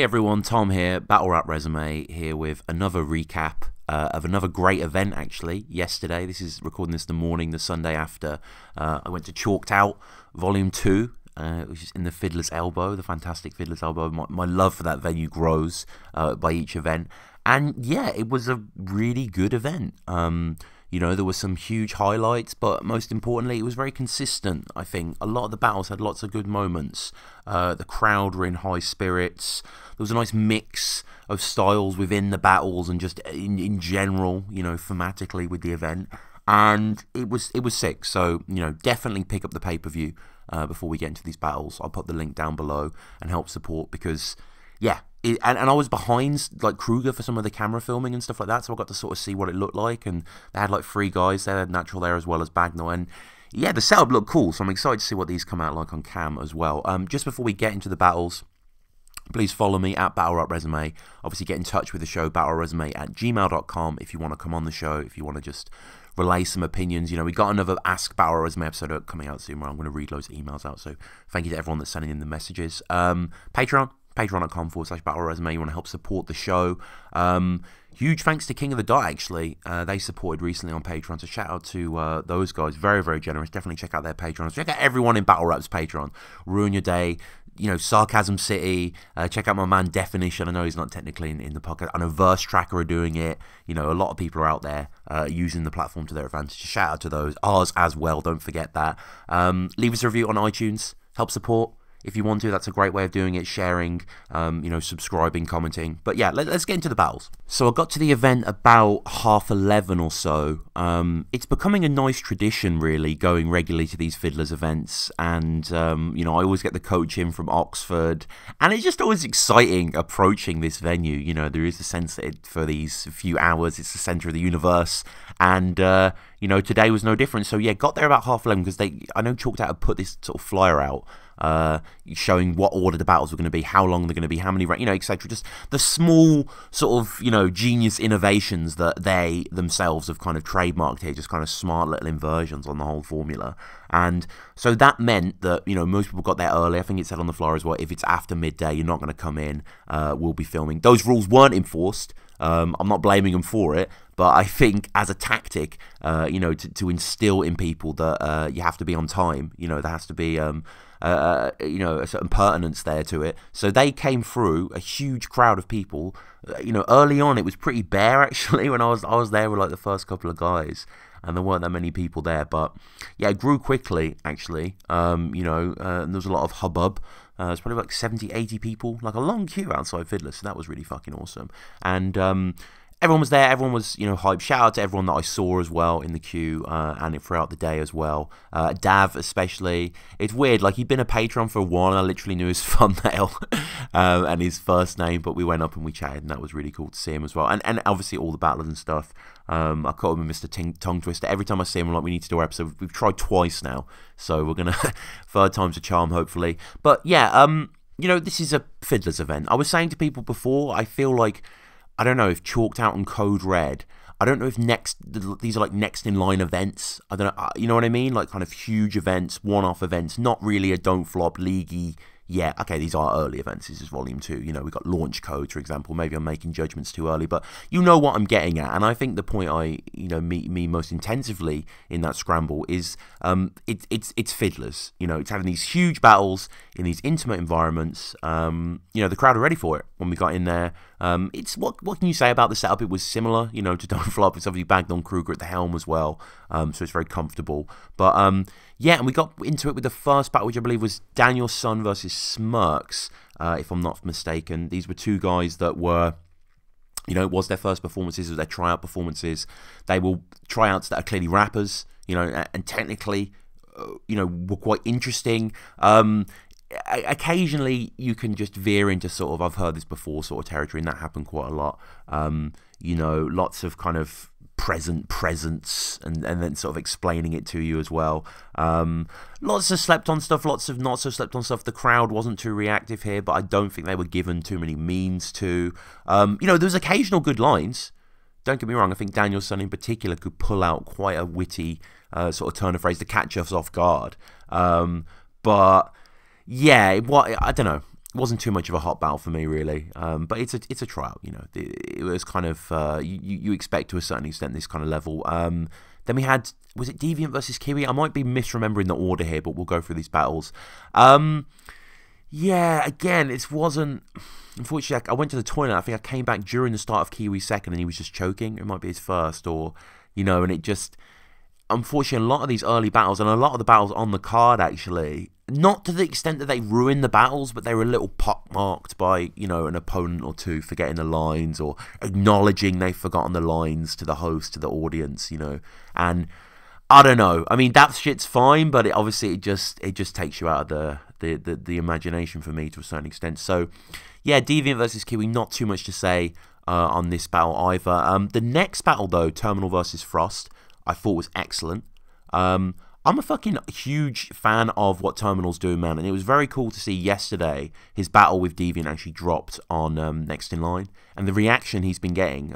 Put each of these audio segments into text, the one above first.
Hey everyone, Tom here, Battle Rap Resume here with another recap of another great event actually, yesterday. This is recording this the morning, the Sunday after. I went to Chalked Out Volume 2, which is in the Fiddler's Elbow, the fantastic Fiddler's Elbow. My love for that venue grows by each event. And yeah, it was a really good event. You know, there were some huge highlights, but most importantly, it was very consistent, I think. A lot of the battles had lots of good moments. The crowd were in high spirits. There was a nice mix of styles within the battles and just in general, you know, thematically with the event. And it was sick. So, you know, definitely pick up the pay-per-view before we get into these battles. I'll put the link down below and help support because, yeah. And I was behind like Kruger for some of the camera filming and stuff like that, so I got to sort of see what it looked like. And they had like 3 guys there, Natural there as well as Bagnall, and yeah, the setup looked cool. So I'm excited to see what these come out like on cam as well. Just before we get into the battles, please follow me at battlerapresume. Obviously, get in touch with the show, battlerapresume@gmail.com, if you want to come on the show, if you want to just relay some opinions. You know, we got another Ask Battle Resume episode coming out soon where I'm going to read loads of emails out. So thank you to everyone that's sending in the messages. Patreon.com/BattleResume. You want to help support the show. Huge thanks to King of the Dot, actually. They supported recently on Patreon, so shout out to those guys. Very, very generous. Definitely check out their Patreon. Check out everyone in Battle Rap's Patreon. Ruin your day. You know, Sarcasm City. Check out my man Definition. I know he's not technically in the podcast. I know Verse Tracker are doing it. You know, a lot of people are out there using the platform to their advantage. Shout out to those. Ours as well, don't forget that. Leave us a review on iTunes. Help support. If you want to, that's a great way of doing it, sharing, you know, subscribing, commenting. But yeah, let's get into the battles. So I got to the event about 11:30 or so. It's becoming a nice tradition, really, going regularly to these Fiddlers events. And, you know, I always get the coach in from Oxford. And it's just always exciting approaching this venue. You know, there is a sense that for these few hours, it's the centre of the universe. And, you know, today was no different. So yeah, got there about 11:30 because I know Chalked Out had put this sort of flyer out. Showing what order the battles were going to be, how long they're going to be, how many, you know, etc. Just the small sort of, you know, genius innovations that they themselves have kind of trademarked here, just kind of smart little inversions on the whole formula. And so that meant that, you know, most people got there early. I think it said on the flyer as well, if it's after midday, you're not going to come in, we'll be filming. Those rules weren't enforced. I'm not blaming them for it, but I think as a tactic, you know, to instill in people that you have to be on time, you know, there has to be you know, a certain pertinence there to it. So they came through, a huge crowd of people. You know, early on it was pretty bare actually when I was there with like the first couple of guys, and there weren't that many people there. But yeah, it grew quickly actually. You know, and there was a lot of hubbub. It's probably like 70, 80 people, like a long queue outside Fiddler, so that was really fucking awesome. And everyone was there, everyone was, you know, hyped. Shout out to everyone that I saw as well in the queue and throughout the day as well. Dav especially. It's weird, like he'd been a patron for a while and I literally knew his thumbnail and his first name, but we went up and we chatted and that was really cool to see him as well. And obviously all the battlers and stuff. I caught him with Mr. Tongue Twister. Every time I see him, I'm like, we need to do our episode. We've tried twice now, so we're going to, third time's a charm, hopefully. But yeah, you know, this is a Fiddlers event. I was saying to people before, I feel like, I don't know if Chalked Out and Code Red, I don't know if these are like next in line events. I don't know, you know what I mean? Like kind of huge events, one-off events, not really a don't flop leaguey. Yeah, okay, these are early events. This is Volume 2. You know, we've got launch codes, for example. Maybe I'm making judgments too early, but you know what I'm getting at. And I think the point you know, meet me most intensively in that scramble is it's Fiddlers. You know, it's having these huge battles in these intimate environments. You know, the crowd are ready for it when we got in there. It's what can you say about the setup? It was similar, you know, to Don't Flop. It's obviously bagged on Kruger at the helm as well, so it's very comfortable. But yeah, and we got into it with the first battle, which I believe was Daniel Sun versus Smirks, if I'm not mistaken. These were 2 guys that were, you know, it was their first performances, it was their tryout performances. They were tryouts that are clearly rappers, you know, and technically, you know, were quite interesting. Occasionally you can just veer into sort of, I've heard this before, sort of territory, and that happened quite a lot. You know, lots of kind of presence and then sort of explaining it to you as well. Lots of slept on stuff, lots of not so slept on stuff. The crowd wasn't too reactive here, but I don't think they were given too many means to. You know, there's occasional good lines. Don't get me wrong, I think Danielson in particular could pull out quite a witty sort of turn of phrase to catch us off guard. But yeah, I don't know. wasn't too much of a hot battle for me, really. But it's a tryout, you know. It was kind of you expect to a certain extent this kind of level. Then we had, was it Deviant versus Kiwi? I might be misremembering the order here, but we'll go through these battles. Yeah, again, it wasn't. Unfortunately, I went to the toilet. I think I came back during the start of Kiwi's second, and he was just choking. It might be his first, or you know, and it just. Unfortunately, a lot of these early battles, and a lot of the battles on the card, actually, not to the extent that they ruined the battles, but they were a little pockmarked by, you know, an opponent or two forgetting the lines or acknowledging they've forgotten the lines to the host, to the audience, you know. And I don't know. I mean, that shit's fine, but obviously it just takes you out of the imagination for me to a certain extent. So, yeah, Deviant versus Kiwi, not too much to say on this battle either. The next battle, though, Terminal versus Frost, I thought was excellent. I'm a fucking huge fan of what Terminal's doing, man, and it was very cool to see yesterday his battle with Deviant actually dropped on Next in Line, and the reaction he's been getting,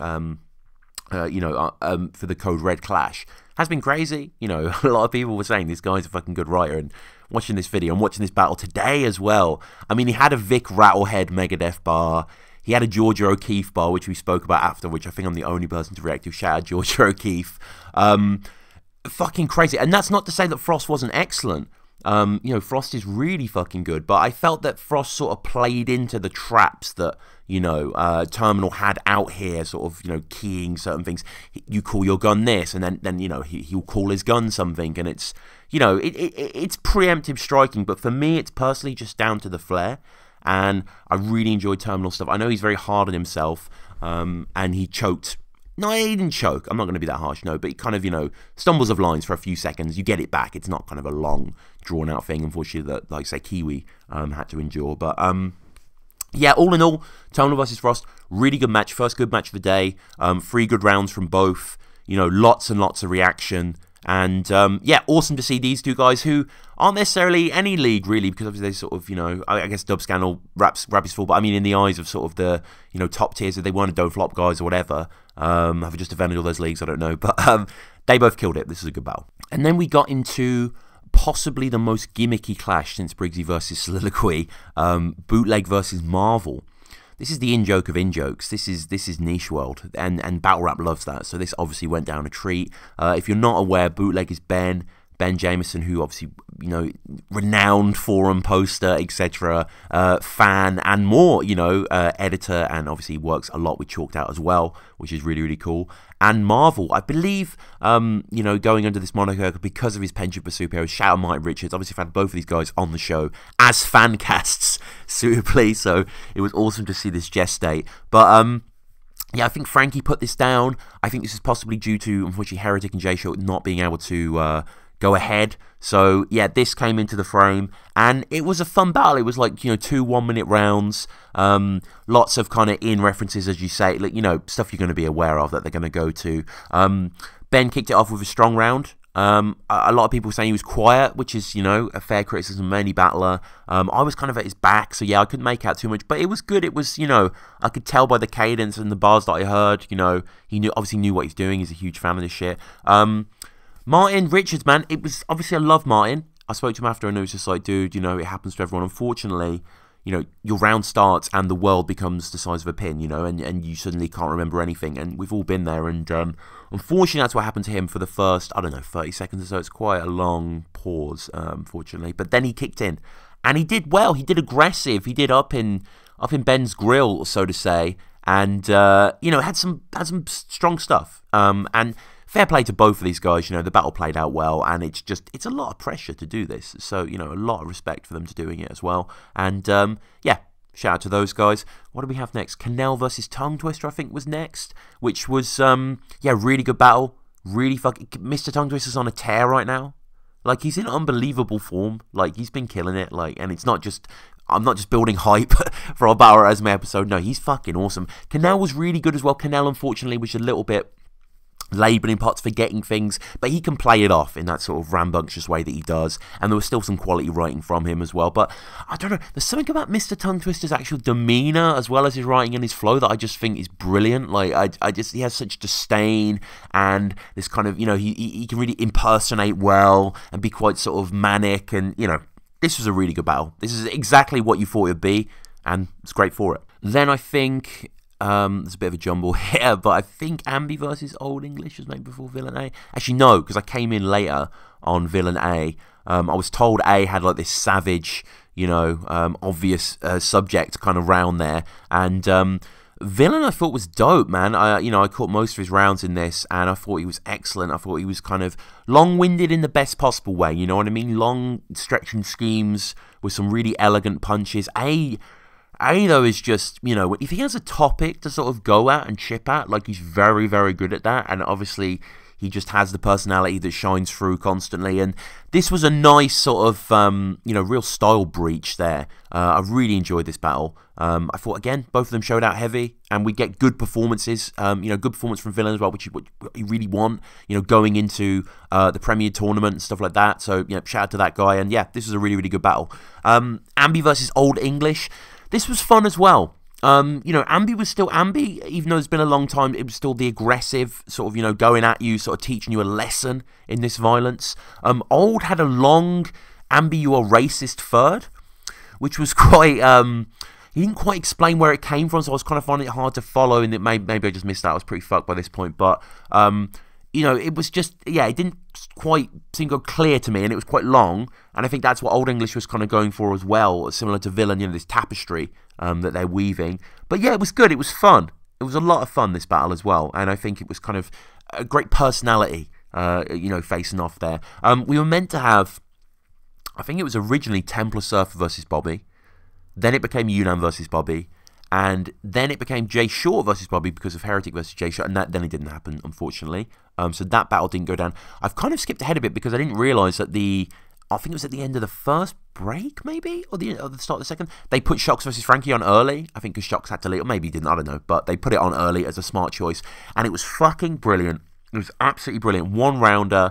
you know, for the Code Red clash has been crazy. You know, a lot of people were saying this guy's a fucking good writer, and watching this video and watching this battle today as well. I mean, he had a Vic Rattlehead Megadeth bar. He had a Georgia O'Keeffe bar, which we spoke about after, which I think I'm the only person to react to. Shout out Georgia O'Keeffe. Fucking crazy. And that's not to say that Frost wasn't excellent. You know, Frost is really fucking good. But I felt that Frost sort of played into the traps that, you know, Terminal had out here, sort of, you know, keying certain things. You call your gun this, and then you know, he'll call his gun something. And it's, you know, it's preemptive striking. But for me, it's personally just down to the flair. And I really enjoyed Terminal stuff. I know he's very hard on himself, and he choked. No, he didn't choke. I'm not going to be that harsh, no. But he kind of, you know, stumbles of lines for a few seconds. You get it back. It's not kind of a long, drawn-out thing, unfortunately, that, like, say, Kiwi had to endure. But, yeah, all in all, Terminal versus Frost, really good match. First good match of the day. 3 good rounds from both. You know, lots and lots of reaction. And, yeah, awesome to see these two guys who aren't necessarily any league, really, because obviously they sort of, you know, I guess Dub Scandal raps his full, but I mean, in the eyes of sort of the, you know, top tiers, if they weren't a Don't Flop guys or whatever, have just defended all those leagues, I don't know, but they both killed it. This is a good battle. And then we got into possibly the most gimmicky clash since Briggsy versus Soliloquy, Bootleg versus Marvel. This is the in-joke of in-jokes. This is niche world, and battle rap loves that. So this obviously went down a treat. If you're not aware, Bootleg is Ben Jameson, who obviously, you know, renowned forum poster, etc., fan and more, you know, editor, and obviously works a lot with Chalked Out as well, which is really, really cool. And Marvel, I believe, you know, going under this moniker because of his penchant for superheroes. Shout out Mike Richards. Obviously, I've had both of these guys on the show as fan casts suitably, so it was awesome to see this gestate. But yeah, I think Frankie put this down. I think this is possibly due to, unfortunately, Heretic and J-Show not being able to go ahead. So yeah, this came into the frame, and it was a fun battle. It was like, you know, 2 1-minute rounds, lots of kind of in references, as you say, like, you know, stuff you're going to be aware of that they're going to go to. Ben kicked it off with a strong round. A lot of people saying he was quiet, which is, you know, a fair criticism of any battler. I was kind of at his back, so yeah, I couldn't make out too much, but it was good. It was, you know, I could tell by the cadence and the bars that I heard, you know, he obviously knew what he's doing. He's a huge fan of this shit. Martin Richards, man, it was, obviously I love Martin. I spoke to him after, and it was just like, dude, you know, it happens to everyone. Unfortunately, you know, your round starts and the world becomes the size of a pin, you know, and you suddenly can't remember anything, and we've all been there, and unfortunately that's what happened to him for the first, I don't know, 30 seconds or so. It's quite a long pause, unfortunately, but then he kicked in, and he did well. He did aggressive. He did up in Ben's grill, so to say, and you know, had some strong stuff, and fair play to both of these guys. You know, the battle played out well, and it's a lot of pressure to do this. So, you know, a lot of respect for them to doing it as well. And, yeah, shout out to those guys. What do we have next? Canal versus Tongue Twister, I think, was next, which was, yeah, really good battle. Really fucking... Mr. Tongue Twister's on a tear right now. Like, he's in unbelievable form. Like, he's been killing it. Like, and it's not just... I'm not just building hype for our Battle Resume episode. No, he's fucking awesome. Canal was really good as well. Canal, unfortunately, was a little bit... labelling pots, forgetting things, but he can play it off in that sort of rambunctious way that he does, and there was still some quality writing from him as well. But I don't know, there's something about Mr. Tongue Twister's actual demeanour as well as his writing and his flow that I just think is brilliant. Like, he has such disdain, and this kind of, you know, he can really impersonate well and be quite sort of manic, and, you know, this was a really good battle. This is exactly what you thought it would be. and it's great for it. Then I think there's a bit of a jumble here, but I think Ambi versus Old English was maybe before Villain A. Actually, no, because I came in later on Villain A. I was told A had like this savage, you know, obvious subject kind of round there, and Villain I thought was dope, man. I caught most of his rounds in this, and I thought he was excellent. I thought he was kind of long-winded in the best possible way, you know what I mean? Long stretching schemes with some really elegant punches. A though is just, you know, if he has a topic to sort of go at and chip at, like he's very, very good at that, and obviously he just has the personality that shines through constantly, and this was a nice sort of, real style breach there. I really enjoyed this battle. I thought, again, both of them showed out heavy, and we get good performances, good performance from Villain as well, which you really want, going into the Premier Tournament and stuff like that. So, shout out to that guy, and yeah, this was a really, really good battle. Ambi versus Old English. This was fun as well. Ambi was still Ambi, even though it's been a long time. It was still the aggressive, sort of, going at you, sort of teaching you a lesson in this violence. Old had a long Ambi, you are racist third, which was quite, he didn't quite explain where it came from, so I was kind of finding it hard to follow, and maybe I just missed that. I was pretty fucked by this point, but, it was just, it didn't quite seem to go clear to me, and it was quite long, and I think that's what Old English was kind of going for as well, similar to Villain, this tapestry that they're weaving. But yeah, it was good, it was fun. It was a lot of fun, this battle as well, and I think it was kind of a great personality, facing off there. We were meant to have, I think it was originally Templar Surfer versus Bobby, then it became Yunnan versus Bobby, and then it became Jay Short versus Bobby because of Heretic versus Jay Short, and then it didn't happen, unfortunately. So that battle didn't go down. I've kind of skipped ahead a bit because I didn't realise that I think it was at the end of the first break, maybe, or the start of the second, they put Shocks versus Frankie on early. I think because Shocks had to leave, or maybe he didn't, I don't know, but they put it on early as a smart choice, and it was fucking brilliant. It was absolutely brilliant. One rounder,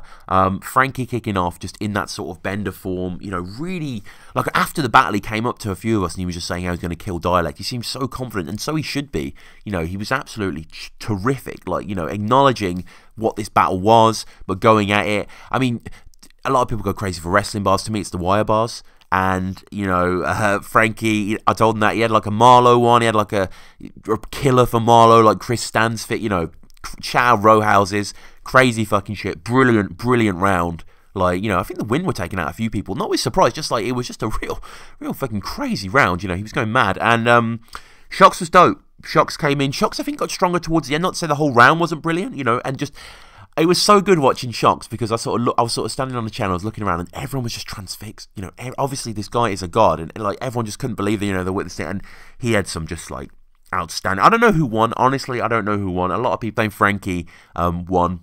Frankie kicking off just in that sort of bender form, really, like after the battle he came up to a few of us and he was just saying how he was going to kill Dialect. He seemed so confident, and so he should be. He was absolutely terrific, like, acknowledging what this battle was, but going at it. I mean, a lot of people go crazy for wrestling bars. To me, it's the wire bars. And, Frankie, I told him that he had like a Marlowe one, he had like a killer for Marlowe, like Chris Stansfit, Chow row houses, crazy fucking shit, brilliant round. Like, I think the wind were taking out a few people. Not with surprise, just like it was just a real fucking crazy round. He was going mad. And Shocks was dope. Shocks came in. Shocks, I think, got stronger towards the end. Not to say the whole round wasn't brilliant, and just it was so good watching Shocks because I was sort of standing on the channel, I was looking around, and everyone was just transfixed. Obviously this guy is a god, and like everyone just couldn't believe that they witnessed it, and he had some just like outstanding. I don't know who won. Honestly, I don't know who won. A lot of people think Frankie won.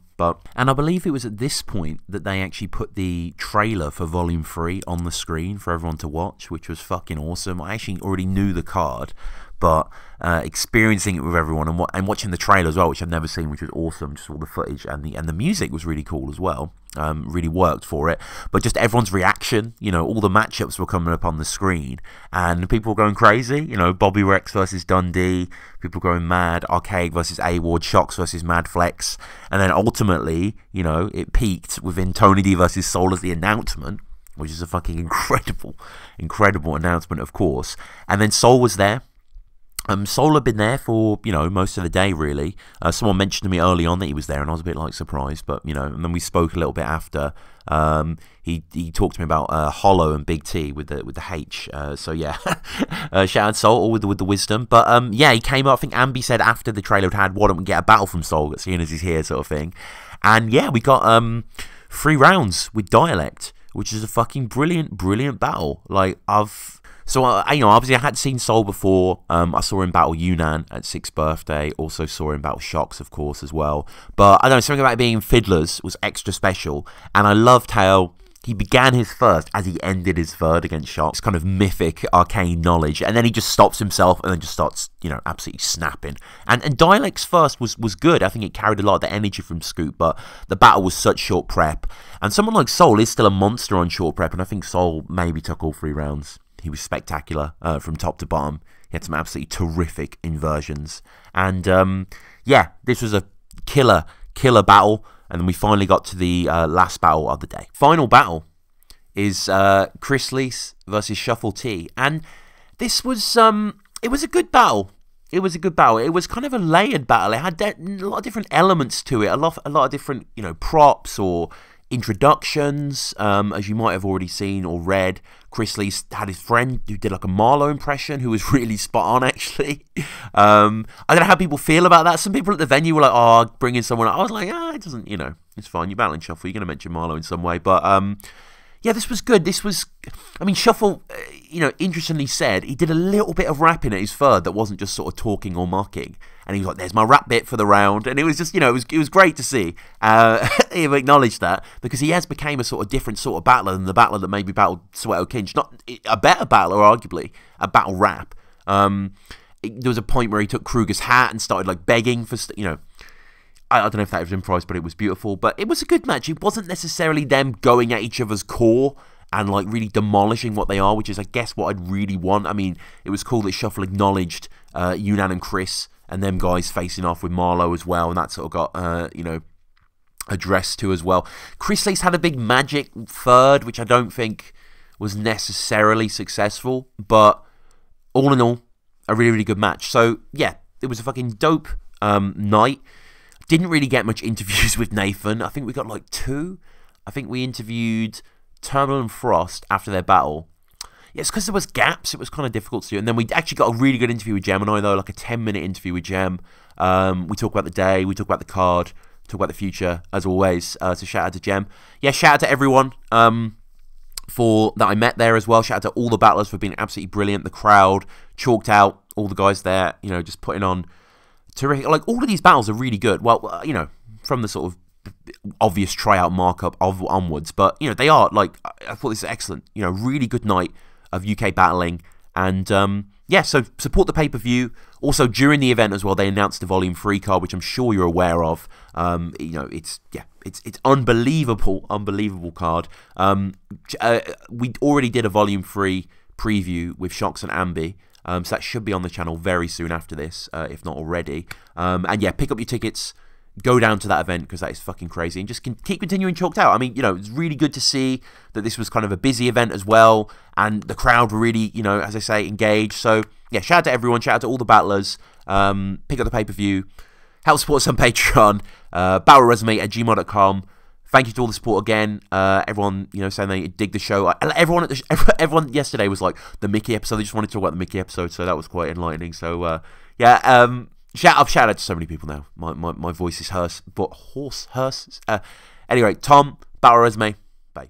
And I believe it was at this point that they actually put the trailer for Volume 3 on the screen for everyone to watch, which was fucking awesome. I actually already knew the card, but experiencing it with everyone and watching the trailer as well, which I've never seen, which was awesome. Just all the footage and the music was really cool as well. Really worked for it. But just everyone's reaction, all the matchups were coming up on the screen, and people were going crazy. Bobby Rex versus Dundee, people going mad. Archaic versus A-Ward, Shocks versus Madflex, and then ultimately, it peaked within Tony D versus Soul as the announcement, which is a fucking incredible announcement, of course. And then Soul was there. Soul had been there for, most of the day, really. Someone mentioned to me early on that he was there, and I was a bit, surprised. But, and then we spoke a little bit after. He talked to me about Hollow and Big T with the H. So, yeah. Shout out Soul, all with the wisdom. But, he came up. I think Ambi said after the trailer had, why don't we get a battle from Soul, seeing as he's here, sort of thing. And, yeah, we got 3 rounds with Dialect, which is a fucking brilliant battle. So, obviously I had seen Soul before. I saw him battle Yunnan at 6th birthday. Also saw him battle Shocks, of course, as well. But, I don't know, something about being Fiddlers was extra special. And I loved how he began his first as he ended his third against Shocks. Kind of mythic, arcane knowledge. And then he just stops himself and then just starts, absolutely snapping. And Dialect's first was good. I think it carried a lot of the energy from Scoop. But the battle was such short prep. And someone like Soul is still a monster on short prep. And I think Soul maybe took all 3 rounds. He was spectacular from top to bottom. He had some absolutely terrific inversions. And, this was a killer battle. And then we finally got to the last battle of the day. Final battle is Chris Lees versus Shuffle T. And This was it was a good battle. It was a good battle. It was kind of a layered battle. It had a lot of different elements to it. A lot of different, you know, props or introductions, as you might have already seen or read. Chris Lee had his friend who did like a Marlowe impression, who was really spot on, actually. I don't know how people feel about that. Some people at the venue were like, "Oh, bring in someone." I was like, it doesn't, you know, it's fine. You're battling Shuffle. You're going to mention Marlowe in some way, but yeah, this was good. This was, I mean, Shuffle, you know, interestingly said he did a little bit of rapping at his third that wasn't just sort of talking or mocking. And he was like, "There's my rap bit for the round." And it was just, you know, it was great to see him acknowledge that, because he has become a sort of different sort of battler than the battler that maybe battled Soweto Kinch. Not a better battler, arguably, a battle rap. There was a point where he took Kruger's hat and started like begging for, you know, I don't know if that was improvised, but it was beautiful. But it was a good match. It wasn't necessarily them going at each other's core and like really demolishing what they are, which is, I guess, what I'd really want. I mean, it was cool that Shuffle acknowledged Yunnan and Chris and them guys facing off with Marlowe as well, and that sort of got, you know, addressed to as well. Chris Lee's had a big magic third, which I don't think was necessarily successful, but all in all, a really, really good match. So, yeah, it was a fucking dope night. Didn't really get much interviews with Nathan. I think we got like 2. I think we interviewed Terminal and Frost after their battle. Yeah, it's because there was gaps. It was kind of difficult to do. And then we actually got a really good interview with Gemini, though, like a 10-minute interview with Gem. We talk about the day. We talk about the card. Talk about the future, as always. So shout out to Gem. Yeah, shout out to everyone for that I met there as well. Shout out to all the battlers for being absolutely brilliant. The crowd chalked out all the guys there, you know, just putting on terrific. Like, all of these battles are really good. Well, you know, from the sort of obvious tryout markup onwards, but, you know, they are, like, I thought this was excellent. You know, really good night of UK battling. And yeah, so support the pay-per-view. Also, during the event as well, they announced the Volume 3 card, which I'm sure you're aware of. You know, it's unbelievable card. We already did a Volume 3 preview with Shox and Ambi. So that should be on the channel very soon after this, if not already. And yeah, pick up your tickets, go down to that event, because that is fucking crazy. And just keep continuing chalked out. I mean, you know, it's really good to see that this was kind of a busy event as well. And the crowd were really, you know, as I say, engaged. So yeah, shout out to everyone. Shout out to all the battlers. Pick up the pay-per-view. Help support us on Patreon. battleraresume@gmail.com. Thank you to all the support again. Everyone, you know, saying they dig the show. Everyone yesterday was like, the Mickey episode. They just wanted to talk about the Mickey episode, so that was quite enlightening. So yeah, shout out to so many people now. My voice is hoarse. Anyway, Tom, Battle Resume. Bye.